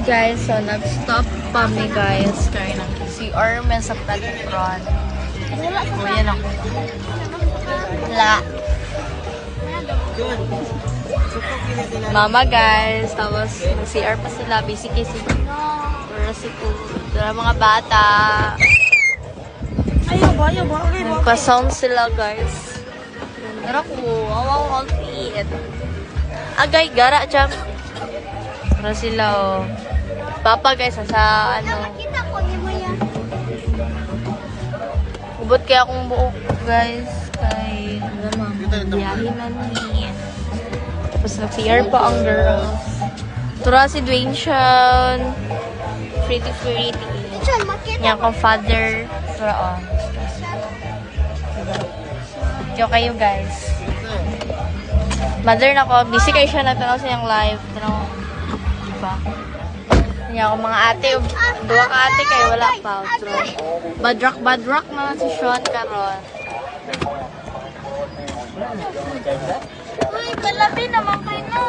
guys, so nag-stop pa mi guys. Kaya nang CR may sa Tadron. O yan ako. Wala. Mama guys, tapos nag-CR pa sila. Busy-busy. Pero si mga bata. Ayaw ba? Nagpa-sound sila guys. Gara ko, awaw outfit. Agay, gara dyan. Para sila oh. Papa guys, sa ano. Ubot kaya akong buok guys. Kay, biyahe man niya. Tapos nag-CR pa ang girl. Tura si Dwayne Sean. Pretty. Yan kong father. Tura oh. Diyo kayo guys. Mother na ko. Busy kayo siya natanaw sa yung live. Tanaw. Diba? Yan ako mga ate. Dua ka ate kayo. Wala pa. So, badrock na si Sean karon. Uy, palabi naman kayo na.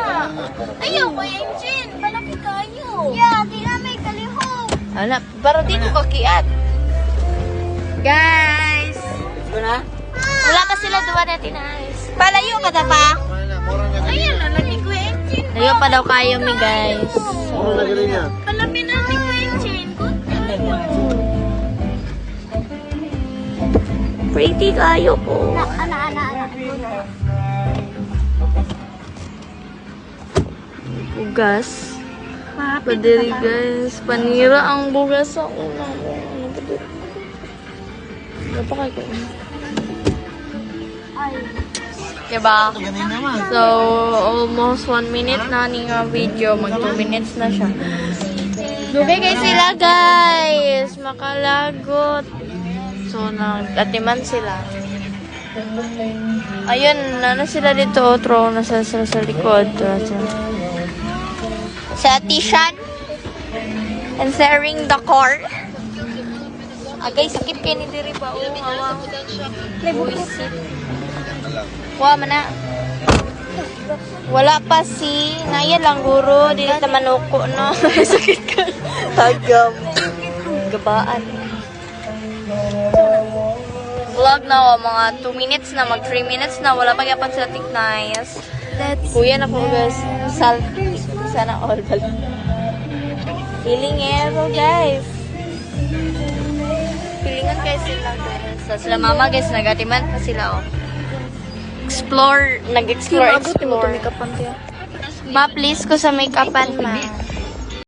Ayaw ko yung chin. Palabi kayo. Yeah, di na may kalihog. Ala, pero di ko kakiat. Guys! Wala ka sila duwa natin guys. Palayo ka na pa? Ayan na, lagi ko yung chin. Layo pa daw kayo mi guys. Palabi natin ko yung chin. Pretty kayo po. Ana. Bugas. Padiri guys. Panira ang bugas sa una mo. Ano pa kayo? Diba? So, almost 1 minute na ning video. Mag 2 minutes na siya. Dugay kayo sila guys. Makalagot. So, nag-atiman sila. Ayun, nana sila dito. Otro, nasa sila sa likod. Sa Tishan. And sharing the car. Agay, sakit kayo ni Diri ba? Oo, hawa. Buisit. Kuha man na. Wala pa si Naya lang guro. Di na manuko, no? Sakit ka. Tagam. Gabaan. Vlog na mga 2 minutes na, mag 3 minutes na. Wala pa yapan sila tiknayas. Kuya na po guys. Salty. Sana all pala. Feeling guys. Feelingan kayo sila guys. So, sila mama guys, nagatiman pa sila oh. Nag-explore. Ma, please ko sa make-upan ma.